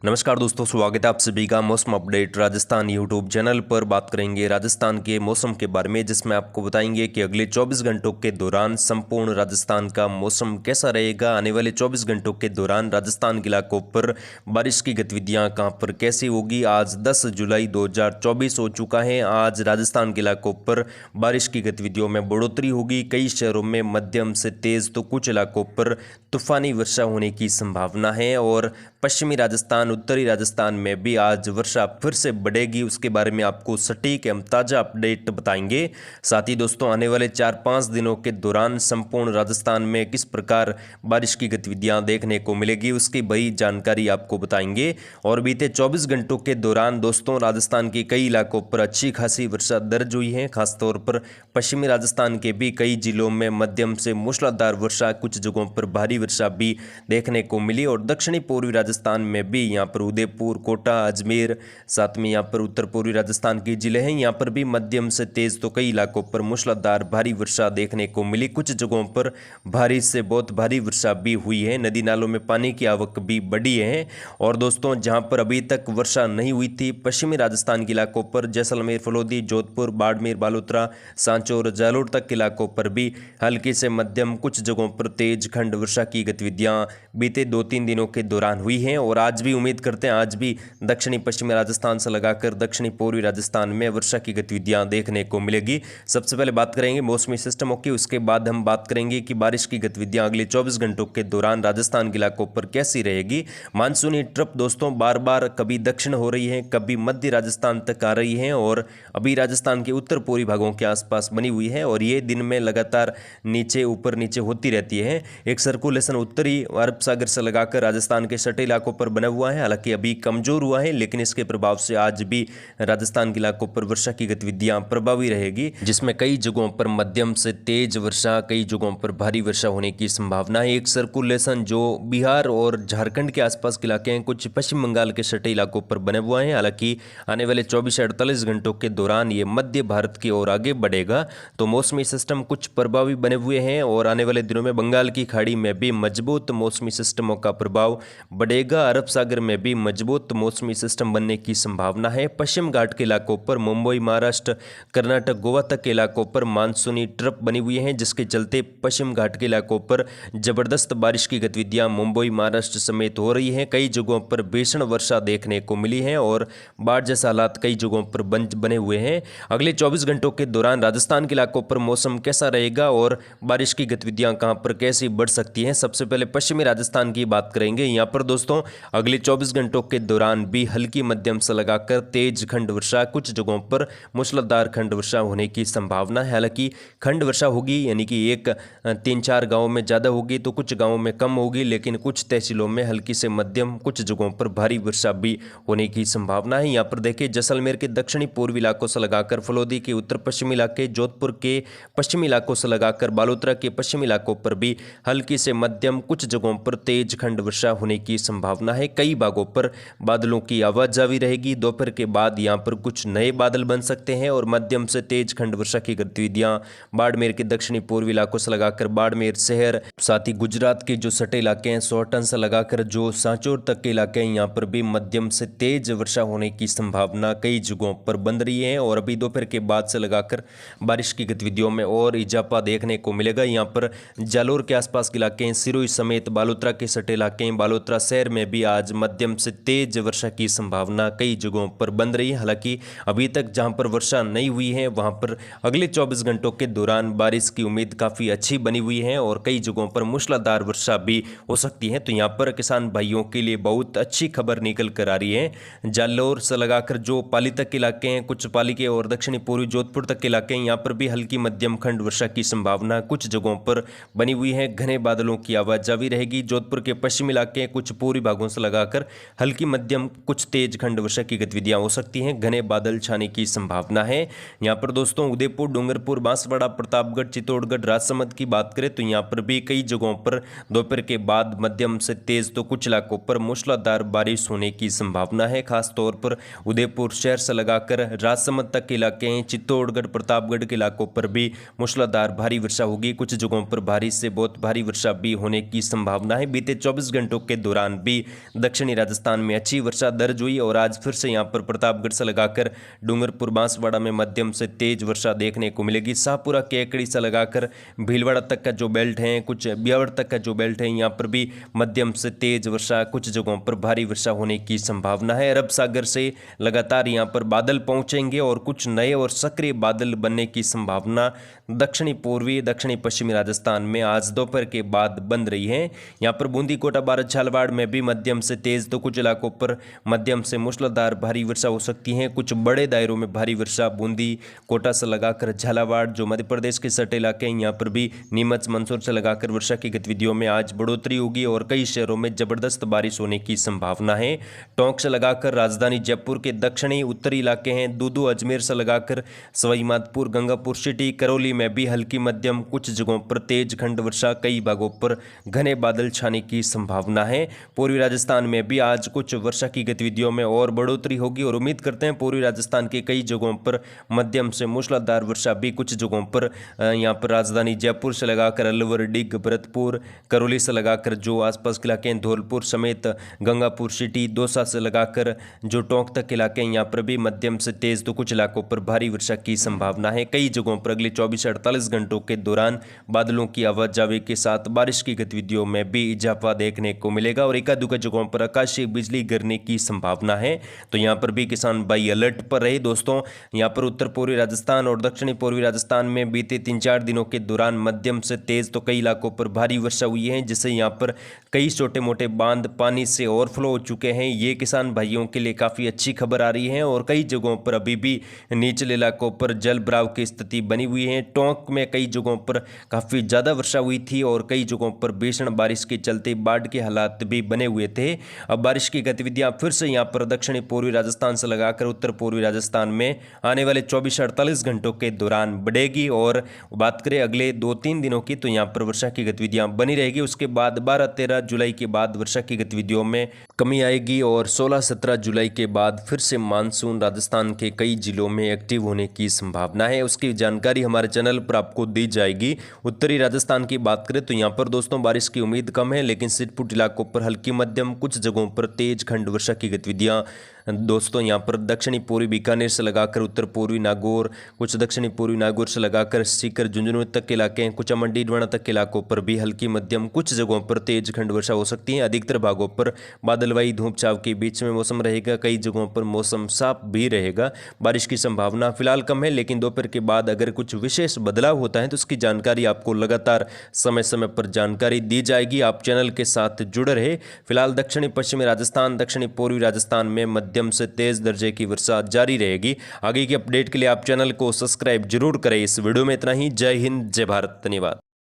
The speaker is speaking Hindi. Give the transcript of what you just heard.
नमस्कार दोस्तों, स्वागत है आप सभी का मौसम अपडेट राजस्थान यूट्यूब चैनल पर। बात करेंगे राजस्थान के मौसम के बारे में, जिसमें आपको बताएंगे कि अगले 24 घंटों के दौरान संपूर्ण राजस्थान का मौसम कैसा रहेगा। आने वाले 24 घंटों के दौरान राजस्थान के इलाकों पर बारिश की गतिविधियां कहां पर कैसी होगी। आज 10 जुलाई 2024 हो चुका है। आज राजस्थान के इलाकों पर बारिश की गतिविधियों में बढ़ोतरी होगी। कई शहरों में मध्यम से तेज तो कुछ इलाकों पर तूफानी वर्षा होने की संभावना है और पश्चिमी राजस्थान, उत्तरी राजस्थान में भी आज वर्षा फिर से बढ़ेगी। उसके बारे में आपको सटीक एवं ताज़ा अपडेट बताएंगे। साथ ही दोस्तों, आने वाले 4-5 दिनों के दौरान संपूर्ण राजस्थान में किस प्रकार बारिश की गतिविधियां देखने को मिलेगी, उसकी बड़ी जानकारी आपको बताएंगे। और बीते 24 घंटों के दौरान दोस्तों, राजस्थान के कई इलाकों पर अच्छी खासी वर्षा दर्ज हुई है। खासतौर पर पश्चिमी राजस्थान के भी कई जिलों में मध्यम से मूसलाधार वर्षा, कुछ जगहों पर भारी वर्षा भी देखने को मिली। और दक्षिणी पूर्वी राजस्थान में भी यहाँ पर उदयपुर, कोटा, अजमेर, साथ में यहाँ पर उत्तर पूर्वी राजस्थान के जिले हैं, यहाँ पर भी मध्यम से तेज तो कई इलाकों पर मूसलाधार भारी वर्षा देखने को मिली। कुछ जगहों पर भारी से बहुत भारी वर्षा भी हुई है। नदी नालों में पानी की आवक भी बढ़ी है। और दोस्तों, जहाँ पर अभी तक वर्षा नहीं हुई थी पश्चिमी राजस्थान के इलाकों पर, जैसलमेर, फलोदी, जोधपुर, बाड़मेर, बालोतरा, सांचौर, जालोर तक के इलाकों पर भी हल्की से मध्यम, कुछ जगहों पर तेज खंड वर्षा की गतिविधियां बीते 2-3 दिनों के दौरान हुई हैं। और आज भी उम्मीद करते हैं आज भी दक्षिणी पश्चिमी राजस्थान से लगाकर दक्षिणी पूर्वी राजस्थान में वर्षा की गतिविधियां देखने को मिलेगी। सबसे पहले बात करेंगे मौसमी सिस्टमों की, उसके बाद हम बात करेंगे कि बारिश की गतिविधियां अगले 24 घंटों के दौरान राजस्थान के इलाकों पर कैसी रहेगी। मानसूनी ट्रप दोस्तों बार बार कभी दक्षिण हो रही है, कभी मध्य राजस्थान तक आ रही है और अभी राजस्थान के उत्तर पूर्वी भागों के आसपास बनी हुई है। और ये दिन में लगातार नीचे ऊपर नीचे होती रहती है। एक सर्कुलेशन उत्तरी अरब सागर से लगाकर राजस्थान के सटे इलाकों पर बना हुआ है। हालांकि अभी कमजोर हुआ है, लेकिन इसके प्रभाव से आज भी राजस्थान के इलाकों पर वर्षा की गतिविधियां प्रभावी रहेगी, जिसमें कई जगहों पर मध्यम से तेज वर्षा, कई जगहों पर भारी वर्षा होने की संभावना है। एक सर्कुलेशन जो बिहार और झारखंड के आसपास के इलाके हैं, कुछ पश्चिम बंगाल के सटे इलाकों पर बने हुआ है। हालांकि आने वाले 24 से 48 घंटों के दौरान ये मध्य भारत की ओर आगे बढ़ेगा, तो मौसमी सिस्टम कुछ प्रभावी बने हुए हैं। और आने वाले दिनों में बंगाल की खाड़ी में भी मजबूत मौसमी सिस्टमों का प्रभाव बढ़ेगा। अरब सागर में भी मजबूत मौसमी सिस्टम बनने की संभावना है। पश्चिम घाट के इलाकों पर, मुंबई, महाराष्ट्र, कर्नाटक, गोवा तक के इलाकों पर मानसूनी ट्रप बनी हुई हैं, जिसके चलते पश्चिम घाट के इलाकों पर जबरदस्त बारिश की गतिविधियां मुंबई, महाराष्ट्र समेत हो रही हैं। कई जगहों पर भीषण वर्षा देखने को मिली है और बाढ़ जैसे हालात कई जगहों पर बने हुए हैं। अगले 24 घंटों के दौरान राजस्थान के इलाकों पर मौसम कैसा रहेगा और बारिश की गतिविधियां कहां पर कैसी बढ़ सकती हैं। सबसे पहले पश्चिमी राजस्थान की बात करेंगे। यहाँ पर दोस्तों अगले 24 घंटों के दौरान भी हल्की मध्यम से लगाकर तेज खंड वर्षा, कुछ जगहों पर मूसलाधार खंड वर्षा होने की संभावना है। हालांकि खंड वर्षा होगी, यानी कि एक 3-4 गांवों में ज़्यादा होगी तो कुछ गांवों में कम होगी, लेकिन कुछ तहसीलों में हल्की से मध्यम, कुछ जगहों पर भारी वर्षा भी होने की संभावना है। यहाँ पर देखिए, जैसलमेर के दक्षिणी पूर्वी इलाकों से लगाकर फलोदी के उत्तर पश्चिमी इलाके, जोधपुर के पश्चिमी इलाकों से लगाकर बालोतरा के पश्चिमी इलाकों पर भी हल्की से मध्यम, कुछ जगहों पर तेज खंड वर्षा होने की संभावना है। कई भागों पर बादलों की आवाजावी रहेगी। दोपहर के बाद यहां पर कुछ नए बादल बन सकते हैं और मध्यम से तेज खंड वर्षा की गतिविधियां बाड़मेर के दक्षिणी पूर्वी इलाकों से लगाकर बाड़मेर शहर, साथ ही गुजरात के जो सटे इलाके हैं सोरटन से लगाकर जो सांचौर तक के इलाके हैं, यहां पर भी मध्यम से तेज वर्षा होने की संभावना कई जगहों पर बन रही है। और अभी दोपहर के बाद से लगाकर बारिश की गतिविधियों में और इजाफा देखने को मिलेगा। यहाँ पर जालोर के आसपास के इलाके हैं, सिरोही समेत बालोतरा के सटे इलाके हैं, बालोतरा शहर में भी आज मध्यम से तेज वर्षा की संभावना कई जगहों पर बन रही है। हालांकि अभी तक जहां पर वर्षा नहीं हुई है वहां पर अगले 24 घंटों के दौरान बारिश की उम्मीद काफ़ी अच्छी बनी हुई है और कई जगहों पर मूसलाधार वर्षा भी हो सकती है। तो यहाँ पर किसान भाइयों के लिए बहुत अच्छी खबर निकल कर आ रही है। जालोर से लगाकर जो पाली तक के इलाके हैं, कुछ पाली के और दक्षिणी पूर्वी जोधपुर तक के इलाके हैं, यहाँ पर भी हल्की मध्यम खंड वर्षा की संभावना कुछ जगहों पर बनी हुई है। घने बादलों की आवाजावी रहेगी। जोधपुर के पश्चिमी इलाके, कुछ पूर्वी भागों से लगाकर हल्की मध्यम, कुछ तेज खंड वर्षा की गतिविधियां हो सकती हैं। घने बादल छाने की संभावना है। यहाँ पर दोस्तों उदयपुर, डूंगरपुर, बांसवाड़ा, प्रतापगढ़, चित्तौड़गढ़, राजसमंद की बात करें तो यहाँ पर भी कई जगहों पर दोपहर के बाद मध्यम से तेज तो कुछ इलाकों पर मूसलाधार बारिश होने की संभावना है। खासतौर पर उदयपुर शहर से लगाकर राजसमंद तक के इलाके हैं, चित्तौड़गढ़, प्रतापगढ़ के इलाकों पर भी मूसलाधार भारी वर्षा होगी। कुछ जगहों पर भारी से बहुत भारी वर्षा भी होने की संभावना है। बीते 24 घंटों के दौरान भी दक्षिणी राजस्थान में अच्छी वर्षा दर्ज हुई और आज फिर से यहाँ पर प्रतापगढ़ से लगाकर डूंगरपुर बांसवाड़ा में मध्यम से तेज वर्षा देखने को मिलेगी। शाहपुरा केकड़ी से लगाकर भीलवाड़ा तक का जो बेल्ट है, कुछ ब्यावर तक का जो बेल्ट है, यहाँ पर भी मध्यम से तेज वर्षा, कुछ जगहों पर भारी वर्षा होने की संभावना है। अरब सागर से लगातार यहाँ पर बादल पहुंचेंगे और कुछ नए और सक्रिय बादल बनने की संभावना दक्षिणी पूर्वी दक्षिणी पश्चिमी राजस्थान में आज दोपहर के बाद बन रही है। यहाँ पर बूंदी, कोटा, बारां, झालावाड़ में भी मध्यम से तेज तो कुछ इलाकों पर मध्यम से मूसलाधार भारी वर्षा हो सकती है। कुछ बड़े दायरों में भारी वर्षा बूंदी, कोटा से लगाकर झालावाड़, जो मध्य प्रदेश के सटे इलाके हैं, यहाँ पर भी नीमच, मंदसौर से लगाकर वर्षा की गतिविधियों में आज बढ़ोतरी होगी और कई शहरों में जबरदस्त बारिश होने की संभावना है। टोंक से लगाकर राजधानी जयपुर के दक्षिणी उत्तरी इलाके हैं, दूदू, अजमेर से लगाकर सवाई माधोपुर, गंगापुर सिटी, करौली में भी हल्की मध्यम, कुछ जगहों पर तेज खंड वर्षा, कई भागों पर घने बादल छाने की संभावना है। पूर्वी राजस्थान में भी आज कुछ वर्षा की गतिविधियों में और बढ़ोतरी होगी और उम्मीद करते हैं पूर्वी राजस्थान के कई जगहों पर मध्यम से मूसलाधार वर्षा भी कुछ जगहों पर यहाँ पर राजधानी जयपुर से लगाकर अलवर, डिग, भरतपुर, करौली से लगाकर जो आसपास के इलाके हैं, धौलपुर समेत गंगापुर सिटी, दौसा से लगाकर जो टोंक तक इलाके हैं, यहाँ पर भी मध्यम से तेज तो कुछ इलाकों पर भारी वर्षा की संभावना है। कई जगहों पर अगले 24-48 घंटों के दौरान बादलों की आवाजाही के साथ बारिश की गतिविधियों में भी इजाफा देखने को मिलेगा और एकाध जगहों पर आकाशीय बिजली गिरने की संभावना है। तो यहाँ पर भी किसान भाई अलर्ट पर रहे दोस्तों। यहाँ पर उत्तर पूर्वी राजस्थान और दक्षिणी पूर्वी राजस्थान में बीते 3-4 दिनों के दौरान मध्यम से तेज तो कई इलाकों पर भारी वर्षा हुई है, जिससे यहाँ पर कई छोटे मोटे बांध पानी से ओवरफ्लो हो चुके हैं। ये किसान भाइयों के लिए काफ़ी अच्छी खबर आ रही है और कई जगहों पर अभी भी निचले इलाकों पर जल भराव की स्थिति बनी हुई है। टोंक में कई जगहों पर काफ़ी ज़्यादा वर्षा हुई थी और कई जगहों पर भीषण बारिश के चलते बाढ़ के हालात भी बने हुए थे। अब बारिश की गतिविधियां फिर से यहाँ पर दक्षिणी पूर्वी राजस्थान से लगाकर उत्तर पूर्वी राजस्थान में आने वाले 24-48 घंटों के दौरान बढ़ेगी और बात करें अगले 2-3 दिनों की, तो यहाँ पर वर्षा की गतिविधियां बनी रहेगी। उसके बाद 12-13 जुलाई के बाद वर्षा की गतिविधियों में कमी आएगी और 16-17 जुलाई के बाद फिर से मानसून राजस्थान के कई जिलों में एक्टिव होने की संभावना है। उसकी जानकारी हमारे चैनल पर आपको दी जाएगी। उत्तरी राजस्थान की बात करें तो यहाँ पर दोस्तों बारिश की उम्मीद कम है, लेकिन सिरपुट इलाकों पर हल्की मध्यम, कुछ जगहों पर तेज खंड वर्षा की गतिविधियां दोस्तों यहाँ पर दक्षिणी पूर्वी बीकानेर से लगाकर उत्तर पूर्वी नागौर, कुछ दक्षिणी पूर्वी नागौर से लगाकर सीकर, झुंझुनू तक के इलाके हैं, कुछ मंडी, डवाणा तक के इलाकों पर भी हल्की मध्यम, कुछ जगहों पर तेज खंड वर्षा हो सकती है। अधिकतर भागों पर बादलवाई धूप छाव के बीच में मौसम रहेगा, कई जगहों पर मौसम साफ भी रहेगा। बारिश की संभावना फिलहाल कम है, लेकिन दोपहर के बाद अगर कुछ विशेष बदलाव होता है तो उसकी जानकारी आपको लगातार समय समय पर जानकारी दी जाएगी। आप चैनल के साथ जुड़े रहे। फिलहाल दक्षिणी पश्चिमी राजस्थान, दक्षिणी पूर्वी राजस्थान में मध्यम से तेज दर्जे की वर्षा जारी रहेगी। आगे की अपडेट के लिए आप चैनल को सब्सक्राइब जरूर करें। इस वीडियो में इतना ही। जय हिंद, जय भारत, धन्यवाद।